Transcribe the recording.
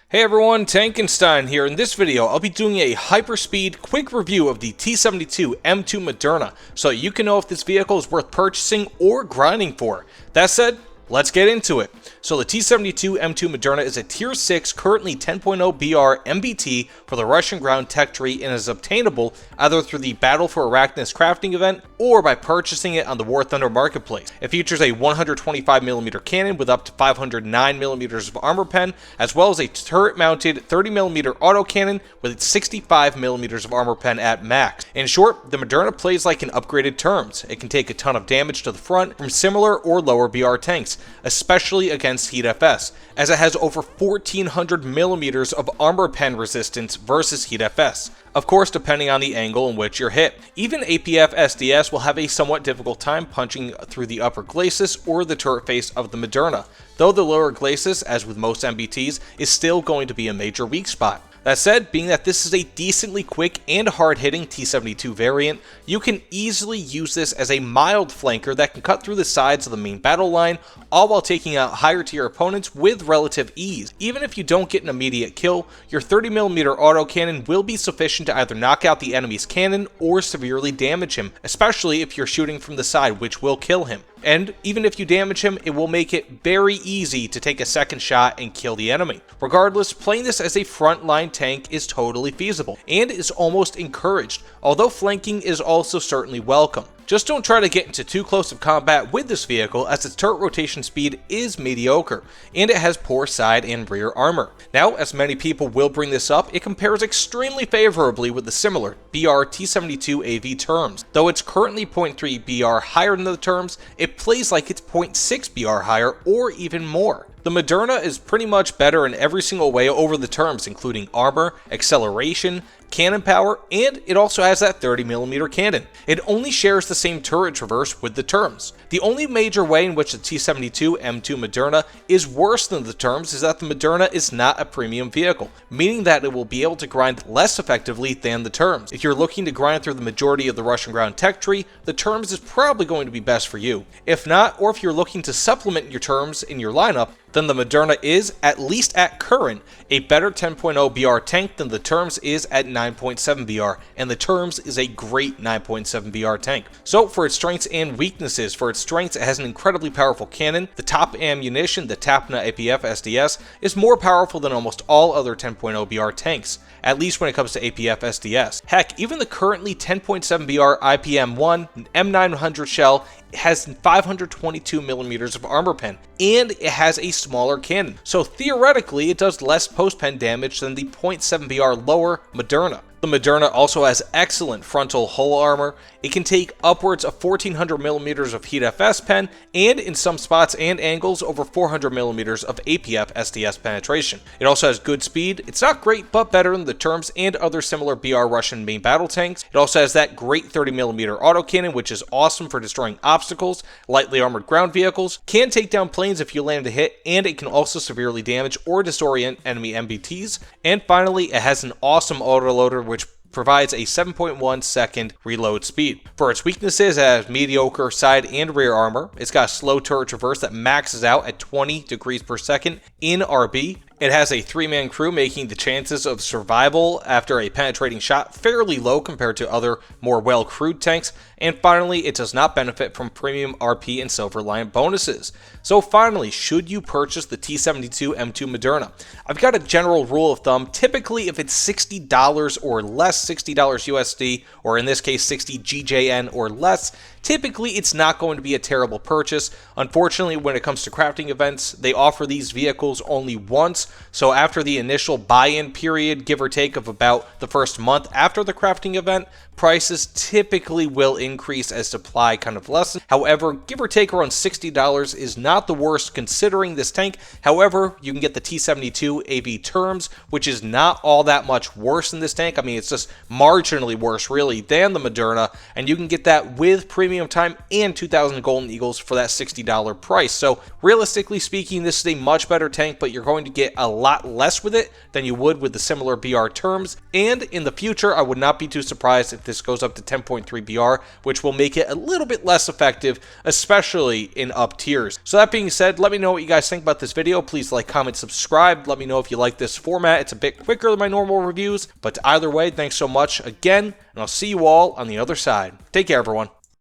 Hey everyone, Tankenstein here. In this video, I'll be doing a hyperspeed quick review of the T-72M2 Moderna, so you can know if this vehicle is worth purchasing or grinding for. That said, let's get into it. So the T-72M2 Moderna is a Tier 6, currently 10.0 BR MBT for the Russian ground tech tree and is obtainable either through the Battle for Arachnis crafting event or by purchasing it on the War Thunder marketplace. It features a 125mm cannon with up to 509mm of armor pen, as well as a turret-mounted 30mm autocannon with 65mm of armor pen at max. In short, the Moderna plays like an upgraded Turms. It can take a ton of damage to the front from similar or lower BR tanks, especially against Heat FS, as it has over 1400mm of armor pen resistance versus Heat FS. Of course, depending on the angle in which you're hit. Even APF SDS will have a somewhat difficult time punching through the upper glacis or the turret face of the Moderna, though the lower glacis, as with most MBTs, is still going to be a major weak spot. That said, being that this is a decently quick and hard-hitting T-72 variant, you can easily use this as a mild flanker that can cut through the sides of the main battle line, all while taking out higher tier opponents with relative ease. Even if you don't get an immediate kill, your 30mm autocannon will be sufficient to either knock out the enemy's cannon or severely damage him, especially if you're shooting from the side, which will kill him. And even if you damage him, it will make it very easy to take a second shot and kill the enemy. Regardless, playing this as a frontline tank is totally feasible and is almost encouraged, although flanking is also certainly welcome. Just don't try to get into too close of combat with this vehicle, as its turret rotation speed is mediocre, and it has poor side and rear armor. Now, as many people will bring this up, it compares extremely favorably with the similar BR T-72 AV Turms. Though it's currently 0.3 BR higher than the Turms, it plays like it's 0.6 BR higher or even more. The Moderna is pretty much better in every single way over the Turms, including armor, acceleration, cannon power, and it also has that 30mm cannon. It only shares the same turret traverse with the Turms. The only major way in which the T-72M2 Moderna is worse than the Turms is that the Moderna is not a premium vehicle, meaning that it will be able to grind less effectively than the Turms. If you're looking to grind through the majority of the Russian ground tech tree, the Turms is probably going to be best for you. If not, or if you're looking to supplement your Turms in your lineup, then the Moderna is, at least at current, a better 10.0 BR tank than the Turms is at 9.7 BR, and the Turms is a great 9.7 BR tank. So for its strengths and weaknesses, for its strengths, it has an incredibly powerful cannon. The top ammunition, the TAPNA APF SDS, is more powerful than almost all other 10.0 BR tanks, at least when it comes to APF SDS. Heck, even the currently 10.7 BR IPM-1 M900 shell has 522mm of armor pen, and it has a smaller cannon, so theoretically it does less post-pen damage than the 0.7 BR lower Moderna. The Moderna also has excellent frontal hull armor. It can take upwards of 1400mm of Heat FS pen, and in some spots and angles over 400mm of APF SDS penetration. It also has good speed. It's not great, but better than the Turms and other similar BR Russian main battle tanks. It also has that great 30mm autocannon, which is awesome for destroying obstacles, lightly armored ground vehicles, can take down planes if you land a hit, and it can also severely damage or disorient enemy MBTs. And finally, it has an awesome autoloader, which provides a 7.1 second reload speed. For its weaknesses, it has mediocre side and rear armor. It's got a slow turret traverse that maxes out at 20 degrees per second in RB. It has a 3-man crew, making the chances of survival after a penetrating shot fairly low compared to other more well-crewed tanks. And finally, it does not benefit from premium RP and Silver Lion bonuses. So finally, should you purchase the T-72M2 Moderna? I've got a general rule of thumb. Typically, if it's $60 or less, $60 USD, or in this case 60 GJN or less, typically it's not going to be a terrible purchase. Unfortunately, when it comes to crafting events, they offer these vehicles only once, so after the initial buy-in period, give or take of about the first month after the crafting event, prices typically will increase as supply kind of lessens. However, give or take around $60 is not the worst considering this tank. However, you can get the T-72 AV Turms, which is not all that much worse than this tank. I mean, it's just marginally worse really than the Moderna, and you can get that with premium time and 2,000 Golden Eagles for that $60 price. So realistically speaking, this is a much better tank, but you're going to get a lot less with it than you would with the similar BR Turms, and in the future, I would not be too surprised if this goes up to 10.3 BR, which will make it a little bit less effective, especially in up tiers. So that being said, let me know what you guys think about this video. Please like, comment, subscribe. Let me know if you like this format. It's a bit quicker than my normal reviews, but either way, thanks so much again, and I'll see you all on the other side. Take care, everyone.